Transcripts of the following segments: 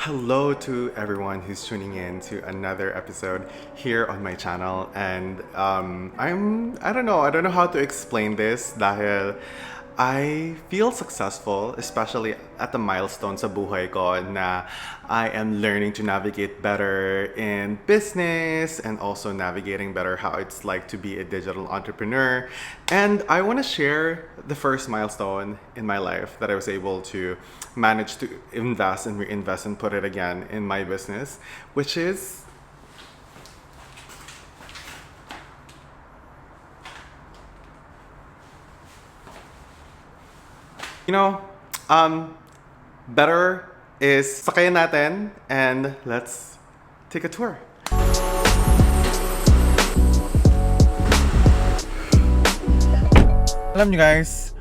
Hello to everyone who's tuning in to another episode here on my channel. And I don't know how to explain this dahil I feel successful, especially at the milestone sa buhay ko na I am learning to navigate better in business and also navigating better how it's like to be a digital entrepreneur. And I want to share the first milestone in my life that I was able to manage to invest and reinvest and put it again in my business, which is you know, um, better is sakayan natin and let's take a tour. Alam nyo guys,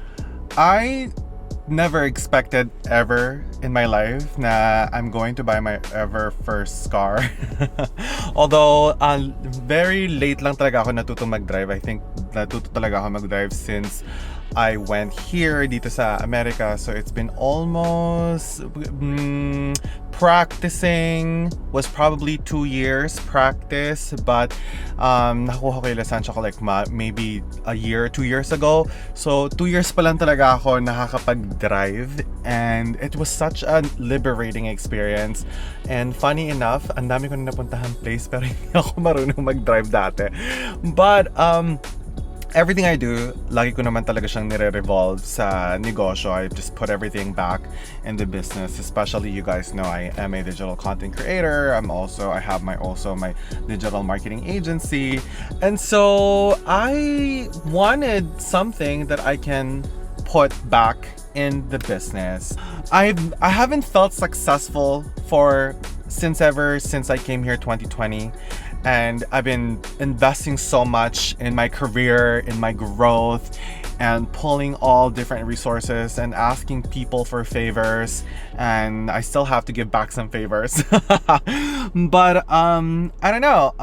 I never expected ever in my life na I'm going to buy my ever first car. Although, very late lang talaga ako natutong mag-drive. I think natuto talaga ako mag-drive since I went here dito sa America. So it's been almost practicing was probably 2 years practice, but nakuha ko yung lisansya ko like maybe a year, 2 years ago. So 2 years pa lang talaga ako nakakapag-drive, and it was such a liberating experience. And funny enough, ang dami ko na napuntahan place pero hindi ako marunong mag-drive dati. But everything I do, lagi ko naman talaga siyang nire-revolve sa negosyo. I just put everything back in the business. Especially, you guys know I am a digital content creator. I have my digital marketing agency. And so I wanted something that I can put back in the business. I haven't felt successful since I came here 2020. And I've been investing so much in my career, in my growth, and pulling all different resources and asking people for favors. And I still have to give back some favors. But I don't know.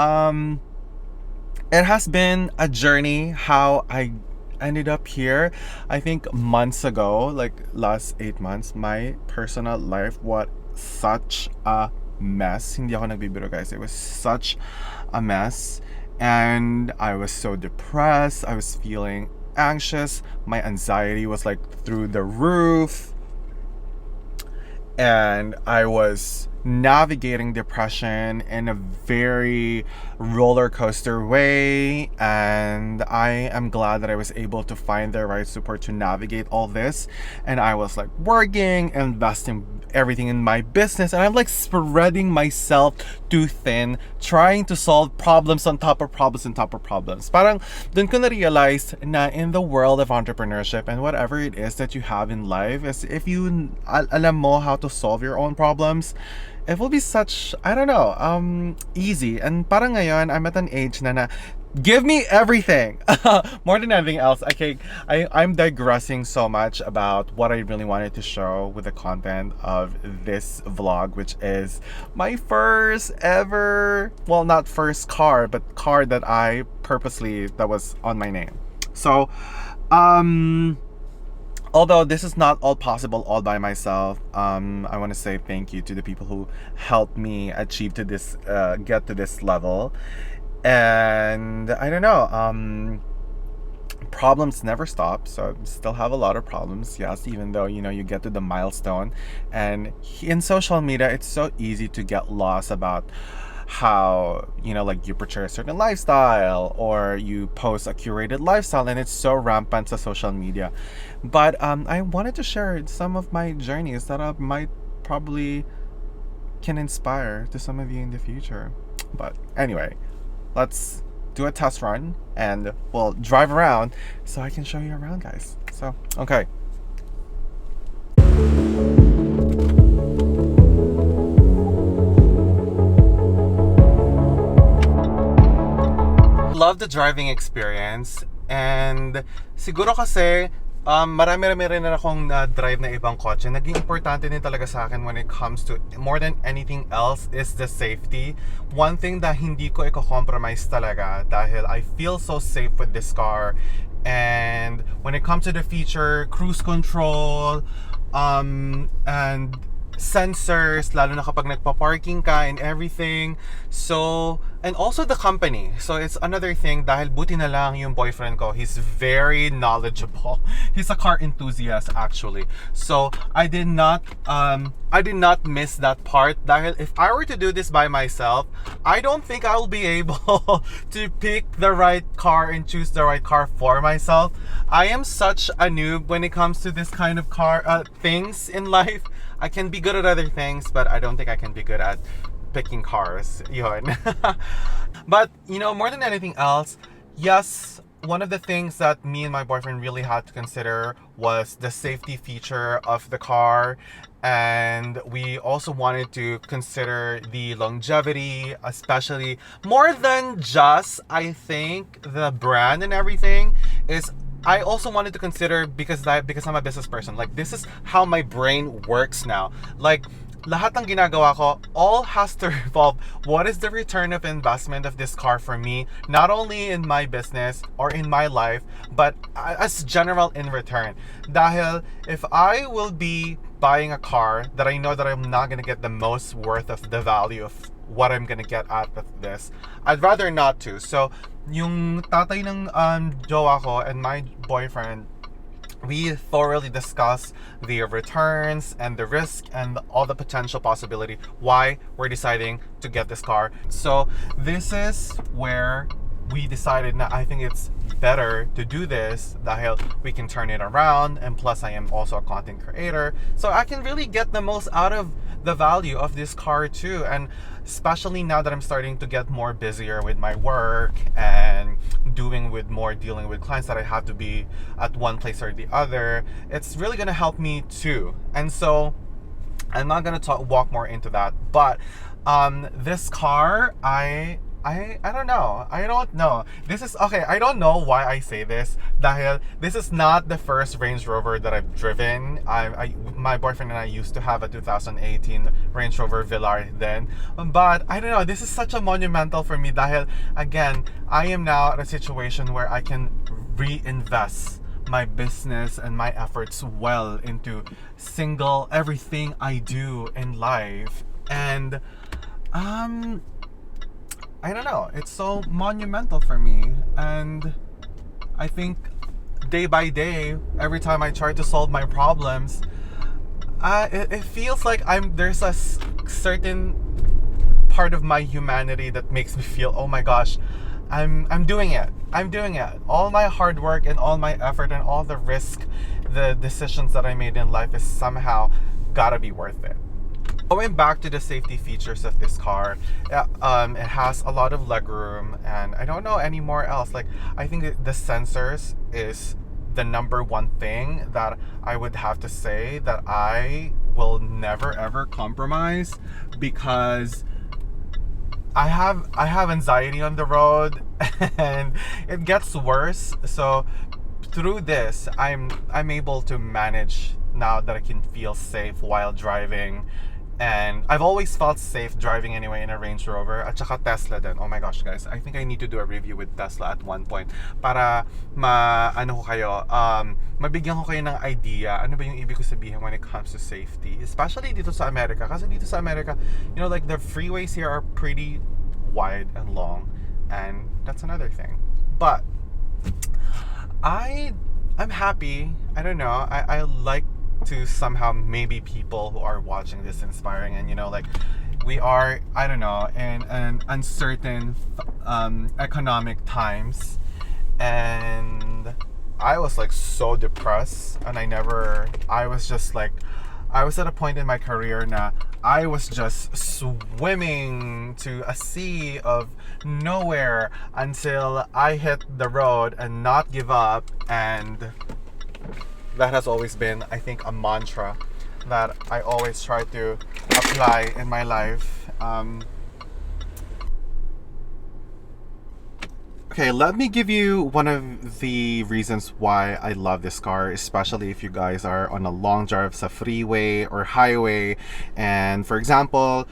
It has been a journey how I ended up here. I think months ago, like last 8 months, my personal life was such a mess. Hindi ako nagbibiro guys. It was such a mess, and I was so depressed. I was feeling anxious. My anxiety was like through the roof, and I was navigating depression in a very roller coaster way. And I am glad that I was able to find the right support to navigate all this. And I was like working, investing everything in my business, and I'm like spreading myself too thin, trying to solve problems on top of problems on top of problems. Parang dun ko na-realize na in the world of entrepreneurship and whatever it is that you have in life, is if you alam mo how to solve your own problems, it will be such, I don't know, easy. And parang ngayon, I'm at an age na give me everything. More than anything else, I'm digressing so much about what I really wanted to show with the content of this vlog, which is my first ever, well, not first car, but car that that was on my name. So, although this is not all possible all by myself, I want to say thank you to the people who helped me achieve to this, get to this level. And I don't know, problems never stop, so I still have a lot of problems, yes, even though you get to the milestone. And in social media, it's so easy to get lost about how like you portray a certain lifestyle or you post a curated lifestyle, and it's so rampant on social media. But I wanted to share some of my journeys that I might probably can inspire to some of you in the future. But anyway, let's do a test run and we'll drive around so I can show you around, guys. So, okay. Love the driving experience, and siguro kasi marami-rami rin na akong drive na ibang kotse. Naging importante din talaga sa akin when it comes to more than anything else is the safety. One thing that hindi ko i-compromise talaga dahil I feel so safe with this car. And when it comes to the feature, cruise control, and sensors, lalo na kapag nagpa-parking ka and everything. So, and also the company. So, it's another thing dahil buti na lang yung boyfriend ko. He's very knowledgeable. He's a car enthusiast actually. So, I did not miss that part dahil if I were to do this by myself, I don't think I'll be able to pick the right car and choose the right car for myself. I am such a noob when it comes to this kind of car things in life. I can be good at other things, but I don't think I can be good at picking cars. Yun. But, you know, more than anything else, yes, one of the things that me and my boyfriend really had to consider was the safety feature of the car. And we also wanted to consider the longevity, especially more than just, I think, the brand and everything is I also wanted to consider because I'm a business person. Like, this is how my brain works now. Like, lahat ng ginagawa ko all has to revolve what is the return of investment of this car for me, not only in my business or in my life, but as general in return. Dahil if I will be buying a car that I know that I'm not gonna get the most worth of the value of what I'm gonna get out of this, I'd rather not to. So, yung tatay ng jowa ko and my boyfriend, we thoroughly discussed the returns and the risk and all the potential possibility why we're deciding to get this car. So this is where we decided na I think it's better to do this dahil we can turn it around, and plus I am also a content creator, so I can really get the most out of the value of this car too. And especially now that I'm starting to get more busier with my work and dealing with clients that I have to be at one place or the other, it's really gonna help me too. And so I'm not gonna walk more into that, but this car, I don't know. I don't know. This is okay. I don't know why I say this. Dahil this is not the first Range Rover that I've driven. My boyfriend and I used to have a 2018 Range Rover Velar then. But I don't know. This is such a monumental for me. Dahil again, I am now at a situation where I can reinvest my business and my efforts well into everything I do in life. And I don't know, it's so monumental for me. And I think day by day, every time I try to solve my problems, it feels like there's a certain part of my humanity that makes me feel, oh my gosh, I'm doing it. I'm doing it. All my hard work and all my effort and all the risk, the decisions that I made in life is somehow gotta be worth it. Going back to the safety features of this car, it has a lot of legroom, and I don't know anymore else. Like, I think the sensors is the number one thing that I would have to say that I will never ever compromise, because I have anxiety on the road and it gets worse. So through this, I'm able to manage now that I can feel safe while driving. And I've always felt safe driving anyway in a Range Rover. At saka Tesla din. Oh my gosh, guys. I think I need to do a review with Tesla at one point para mabigyan ko kayo ng idea ano ba yung ibig ko sabihin when it comes to safety. Especially dito sa Amerika. Kasi dito sa Amerika, you know, like the freeways here are pretty wide and long. And that's another thing. But I'm happy. I don't know. I like to somehow maybe people who are watching this inspiring, and you know, like we are, I don't know, in an uncertain economic times, and I was like so depressed, and I was just like, I was at a point in my career now, I was just swimming to a sea of nowhere until I hit the road and not give up. And that has always been, I think, a mantra that I always try to apply in my life. Okay, let me give you one of the reasons why I love this car, especially if you guys are on a long drive sa freeway or highway, and for example,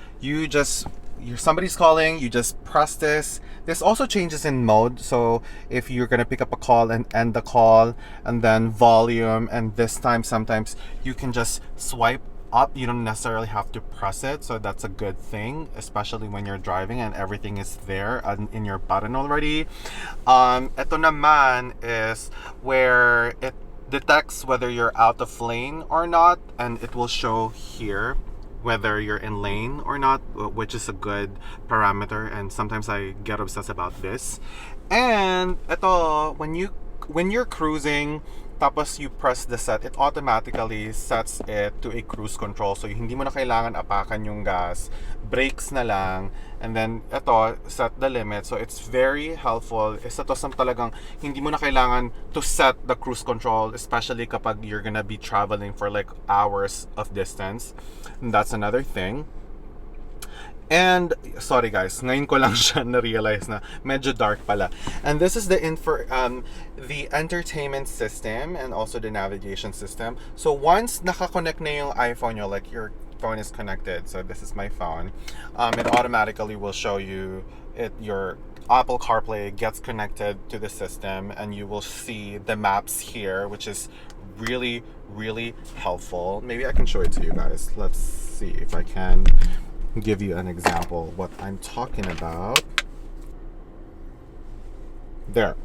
somebody's calling, you just press this. This also changes in mode, so if you're gonna pick up a call and end the call, and then volume, and this time sometimes you can just swipe up. You don't necessarily have to press it, so that's a good thing, especially when you're driving and everything is there in your button already. Ito naman is where it detects whether you're out of lane or not, and it will show here whether you're in lane or not, which is a good parameter, and sometimes I get obsessed about this. And ito, when you're cruising, tapos you press the set, it automatically sets it to a cruise control. So hindi mo na kailangan apakan yung gas, brakes na lang, and then ito, set the limit. So it's very helpful. Isa to sa talagang hindi mo na kailangan to set the cruise control, especially kapag you're gonna be traveling for like hours of distance. And that's another thing. And sorry guys, ngayon ko lang siya na-realize na medyo dark pala. And this is the entertainment system and also the navigation system. So once nakakonect na yung iPhone nyo, like your phone is connected, so this is my phone, it automatically will show you your Apple CarPlay gets connected to the system, and you will see the maps here, which is really, really helpful. Maybe I can show it to you guys. Let's see if I can give you an example what I'm talking about. There.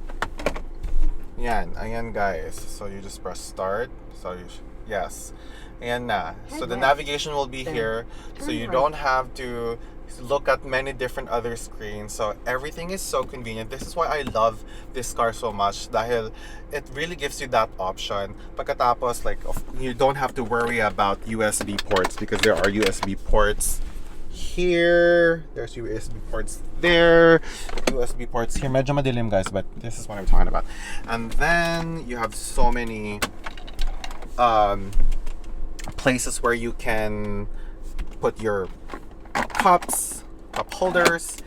Ayan guys. So you just press start. So yes. Ayan na. So the navigation will be here. So you don't have to look at many different other screens. So everything is so convenient. This is why I love this car so much, dahil it really gives you that option. Pagkatapos, like, you don't have to worry about USB ports, because there are USB ports here, there's USB ports there, USB ports here. Medyo madilim guys, but this is what I'm talking about. And then you have so many places where you can put your cups, cup holders.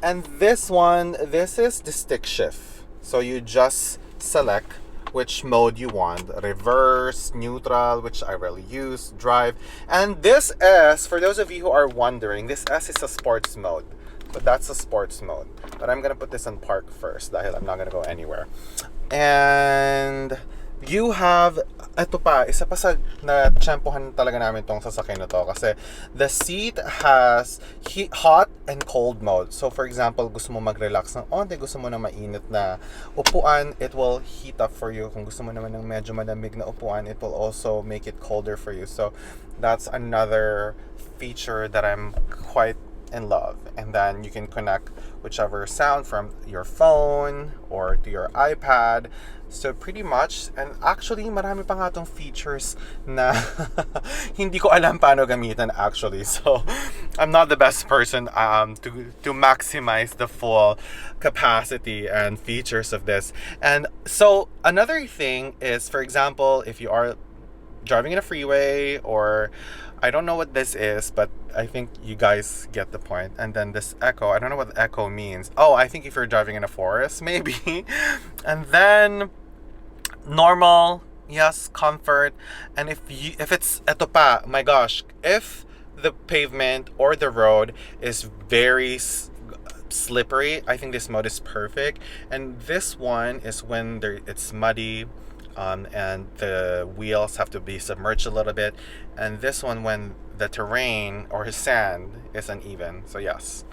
And this is the stick shift. So you just select which mode you want: reverse, neutral, which I rarely use, drive. And this S, for those of you who are wondering, this S is a sports mode. So that's a sports mode. But I'm gonna put this on park first dahil I'm not gonna go anywhere. And you have, ito pa, isa pa sa na-tsempohan talaga namin tong sasakyan na to, kasi the seat has hot and cold mode. So for example, gusto mo mag-relax ng onte, gusto mo na mainit na upuan, it will heat up for you. Kung gusto mo naman ng medyo malamig na upuan, it will also make it colder for you. So that's another feature that I'm quite in love. And then you can connect whichever sound from your phone or to your iPad. So pretty much, and actually marami pa nga tong features na hindi ko alam paano gamitan actually. So I'm not the best person to maximize the full capacity and features of this. And so another thing is, for example, if you are driving in a freeway, or I don't know what this is, but I think you guys get the point. And then this echo, I don't know what echo means. Oh, I think if you're driving in a forest, maybe. And then normal, yes, comfort. And if it's eto pa, my gosh, if the pavement or the road is very slippery, I think this mode is perfect. And this one is when it's muddy, and the wheels have to be submerged a little bit. And this one when the terrain or sand is uneven. So yes,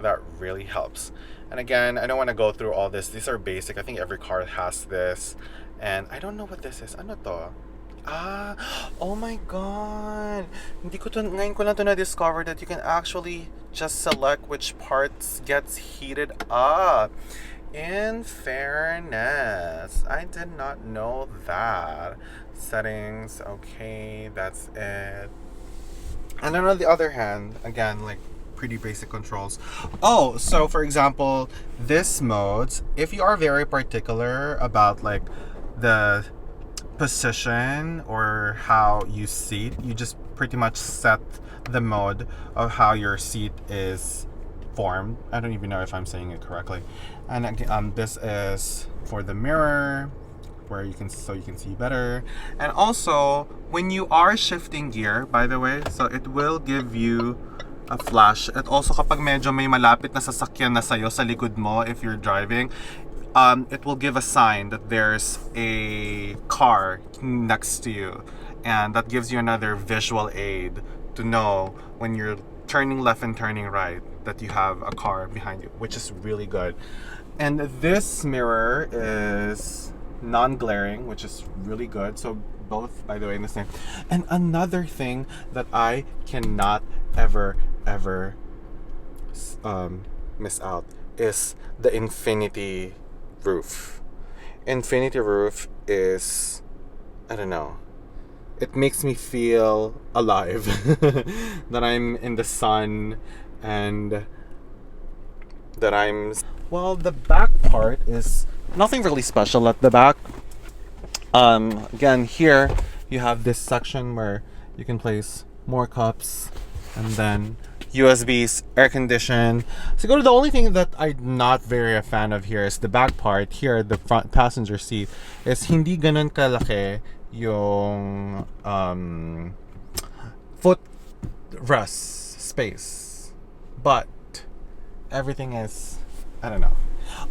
that really helps. And again, I don't want to go through all this. These are basic. I think every car has this. And I don't know what this is. Ano to? Oh my god. Ngayon ko lang to na-discover that you can actually just select which parts gets heated up. In fairness, I did not know that. Settings, okay, that's it. And then on the other hand, again, like pretty basic controls. Oh, so for example, this modes, if you are very particular about like the position or how you seat, you just pretty much set the mode of how your seat is formed. I don't even know if I'm saying it correctly. And again, this is for the mirror, where you can see better. And also, when you are shifting gear, by the way, so it will give you a flash. At also, kapag medyo may malapit na sasakyan na sa'yo sa likod mo, if you're driving, it will give a sign that there's a car next to you. and that gives you another visual aid to know when you're turning left and turning right that you have a car behind you, which is really good. And this mirror is non-glaring, which is really good. So both, by the way, in the same. And another thing that I cannot ever miss out is the infinity roof. Infinity roof is, I don't know, it makes me feel alive that I'm in the sun and that I'm, well, the back part is nothing really special at the back. Again, here you have this section where you can place more cups, and then USBs, air condition. So go to the only thing that I'm not very a fan of here is the back part. Here, the front passenger seat is hindi ganun kalaki yung foot rest space, but everything is, I don't know.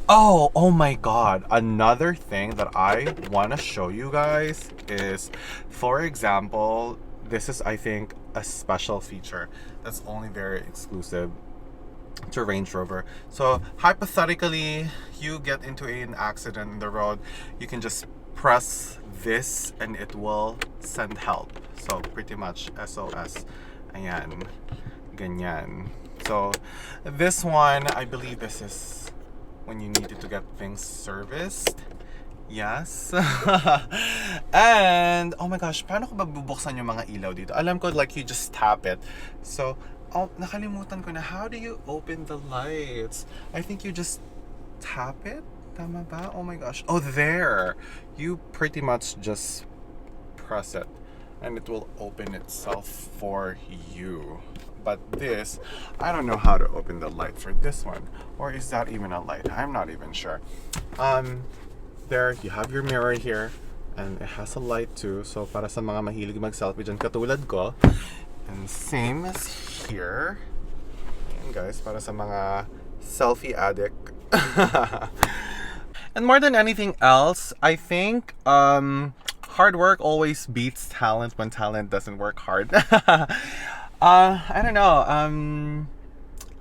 Oh my god, another thing that I want to show you guys is, for example, this is, I think, a special feature that's only very exclusive to Range Rover. So hypothetically, you get into an accident in the road, you can just press this and it will send help. So pretty much SOS. Ayan. Ganyan. So this one, I believe this is when you needed to get things serviced. Yes. And oh my gosh, paano ko ba bubuksan yung mga ilaw dito? Alam ko, like, you just tap it. So, oh, nakalimutan ko na, how do you open the lights? I think you just tap it. Tama ba? Oh my gosh. Oh, there. You pretty much just press it and it will open itself for you. But this, I don't know how to open the light for this one. Or is that even a light? I'm not even sure. There, you have your mirror here. And it has a light too. So, para sa mga mahilig mag-selfie dyan, katulad ko. And same as here. Ayan guys, para sa mga selfie addict. And more than anything else, I think hard work always beats talent when talent doesn't work hard. I don't know.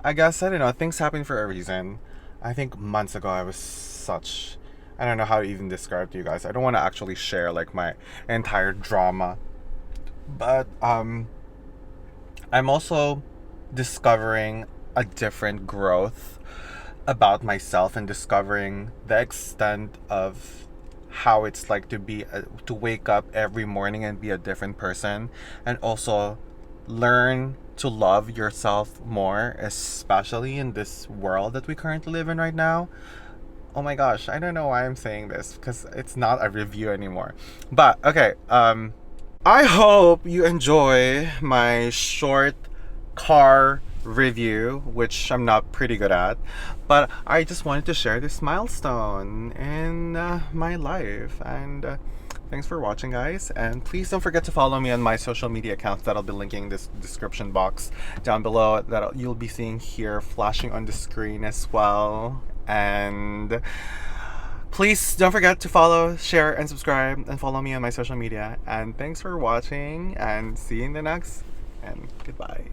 I guess, I don't know. Things happen for a reason. I think months ago I was such, I don't know how to even describe to you guys. I don't want to actually share like my entire drama. But I'm also discovering a different growth about myself and discovering the extent of how it's like to be to wake up every morning and be a different person, and also learn to love yourself more, especially in this world that we currently live in right now. Oh my gosh, I don't know why I'm saying this because it's not a review anymore. But okay, I hope you enjoy my short car review, which I'm not pretty good at, but I just wanted to share this milestone in my life. And thanks for watching, guys, and please don't forget to follow me on my social media accounts that I'll be linking in this description box down below, that you'll be seeing here flashing on the screen as well. And please don't forget to follow, share, and subscribe, and follow me on my social media. And thanks for watching, and see you in the next, and goodbye.